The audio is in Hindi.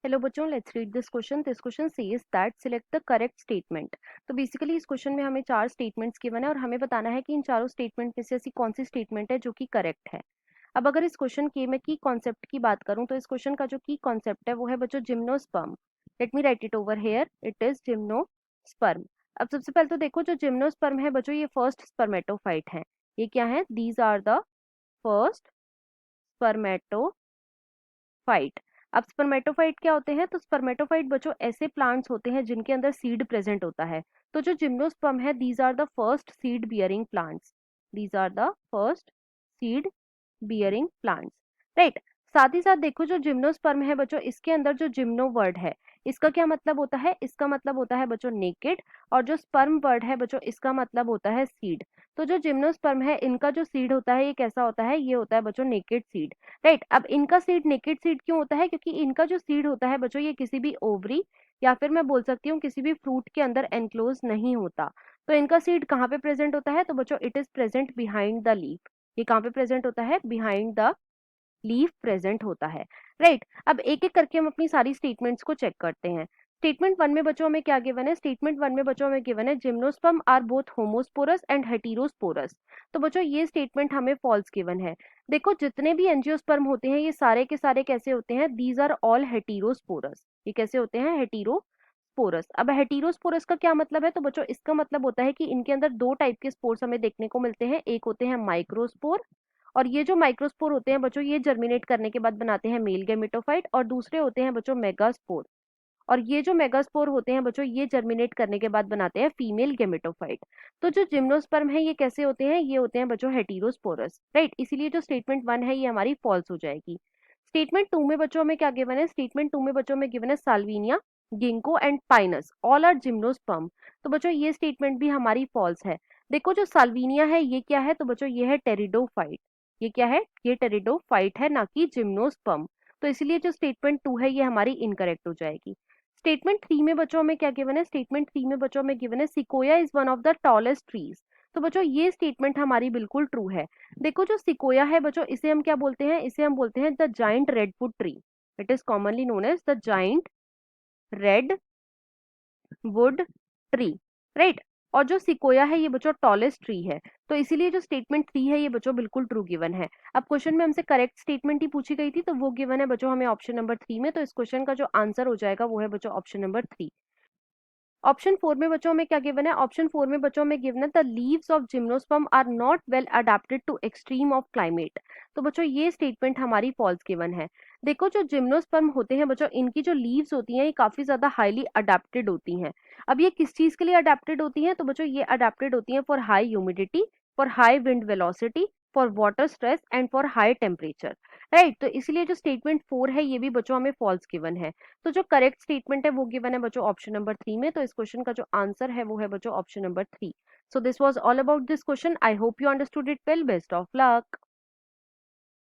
हेलो बच्चों, let's read this question. This question says that select the correct statement. तो बेसिकली इस क्वेश्चन में हमें चार स्टेटमेंट्स गिवन है और हमें बताना है कि इन चारों स्टेटमेंट में से ऐसी कौन सी स्टेटमेंट है जो कि करेक्ट है। अब अगर इस क्वेश्चन की मैं की कॉन्सेप्ट की बात करूं तो इस क्वेश्चन का जो की कॉन्सेप्ट है वो है बच्चों gymnosperm. Let me right it over here, it is gymnosperm. अब सबसे पहले तो देखो, जो जिम्नोस्पर्म है बच्चों ये फर्स्ट स्पर्मेटोफाइट है। ये क्या है? These are the first spermatophyte. अब स्पर्मेटोफाइट क्या होते हैं? तो स्पर्मेटोफाइट बच्चों ऐसे प्लांट्स होते हैं जिनके अंदर सीड प्रेजेंट होता है। तो जो जिम्नोस्पर्म है, these are the first seed bearing plants. These are the first seed bearing plants, right. साथ ही साथ देखो, जो जिम्नोस्पर्म है बच्चों, इसके अंदर जो जिम्नो वर्ड है, इसका क्या मतलब होता है? इसका मतलब होता है बच्चों नेकेड। और जो स्पर्म वर्ड है बच्चों, इसका मतलब होता है सीड। तो जो जिम्नोस्पर्म है, इनका जो सीड होता है ये कैसा होता है? ये होता है बच्चों नेकेड सीड, राइट। अब इनका सीड नेकेड सीड क्यों होता है? क्योंकि इनका जो सीड होता है बच्चों, ये किसी भी ओवरी या फिर मैं बोल सकती हूँ किसी भी फ्रूट के अंदर एनक्लोज नहीं होता। तो इनका सीड कहाँ पे प्रेजेंट होता है? तो बच्चों it is present behind the leaf. ये कहाँ पे प्रेजेंट होता है? बिहाइंड द लीफ प्रेजेंट होता है, राइट। अब एक एक करके हम अपनी सारी स्टेटमेंट्स को चेक करते हैं। स्टेटमेंट वन में बच्चों हमें क्या गिवन है? स्टेटमेंट वन में बच्चों हमें गिवन है gymnosperm are both homosporous and heterosporous. तो बच्चों ये स्टेटमेंट हमें फॉल्स गिवन है। देखो, जितने भी एंजियोस्पर्म होते हैं ये सारे के सारे कैसे होते हैं? These are all heterosporous. ये कैसे होते हैं? हेटेरोस्पोरस। अब हेटेरोस्पोरस का क्या मतलब है? तो बच्चों इसका मतलब होता है कि इनके अंदर दो टाइप के स्पोर्स हमें देखने को मिलते हैं। एक होते हैं माइक्रोस्पोर, और ये जो माइक्रोस्पोर होते हैं बच्चों, ये जर्मिनेट करने के बाद बनाते हैं मेल गेमेटोफाइट। और दूसरे होते हैं बच्चों मेगास्पोर, और ये जो मेगास्पोर होते हैं बच्चों, ये जर्मिनेट करने के बाद बनाते हैं फीमेल गेमेटोफाइट। तो जो जिम्नोस्पर्म है ये कैसे होते हैं? ये होते हैं बच्चों हेटेरोस्पोरस, राइट। इसीलिए जो स्टेटमेंट वन है ये हमारी फॉल्स हो जाएगी। स्टेटमेंट टू में बच्चों में क्या गिवन है? स्टेटमेंट टू में बच्चों में गिवन है salvinia, ginkgo and pinus all are gymnosperm. तो बच्चों ये स्टेटमेंट भी हमारी फॉल्स है। देखो, जो साल्विनिया है ये क्या है? तो बच्चों ये है टेरिडोफाइट। ये क्या है? ये टेरिडोफाइट है, ना कि जिम्नोस्पर्म। तो इसलिए जो स्टेटमेंट टू है ये हमारी इनकरेक्ट हो जाएगी। स्टेटमेंट थ्री में बच्चों में क्या गिवन है? स्टेटमेंट थ्री में बच्चों में गिवन है sequoia is one of the tallest trees. तो बच्चों ये स्टेटमेंट हमारी बिल्कुल ट्रू है। देखो, जो सिकोया है बच्चों, इसे हम क्या बोलते हैं? इसे हम बोलते हैं the giant redwood tree. It is commonly known as the giant red wood tree, right. और जो सिकोया है ये बच्चों टॉलेस्ट ट्री है। तो इसीलिए जो स्टेटमेंट थ्री है ये बच्चों बिल्कुल ट्रू गिवन है। अब क्वेश्चन में हमसे करेक्ट स्टेटमेंट ही पूछी गई थी, तो वो गिवन है बच्चों हमें ऑप्शन नंबर थ्री में। तो इस क्वेश्चन का जो आंसर हो जाएगा वो है बच्चों option number three. Option four में बच्चों में क्या गिवन है? ऑप्शन फोर में बच्चों में गिवन है the leaves of gymnosperm are not well adapted to extreme of climate. तो बच्चों ये स्टेटमेंट हमारी फॉल्स गिवन है। देखो, जो जिम्नोस्पर्म होते हैं बच्चों, इनकी जो लीव्स होती हैं ये काफी ज्यादा हाईली अडेप्टेड होती हैं। अब ये किस चीज के लिए अडेप्टेड होती हैं? तो बच्चों ये अडेप्टेड होती हैं for high humidity, for high wind velocity, for water stress and for high temperature, right. तो इसलिए जो स्टेटमेंट फोर है ये भी बच्चों हमें फॉल्स गिवन है। तो जो करेक्ट स्टेटमेंट है वो गिवन है बच्चों ऑप्शन नंबर थ्री में। तो इस क्वेश्चन का जो आंसर है वो है बच्चों option number three. So this was all about this question. I hope you understood it well. Best of luck.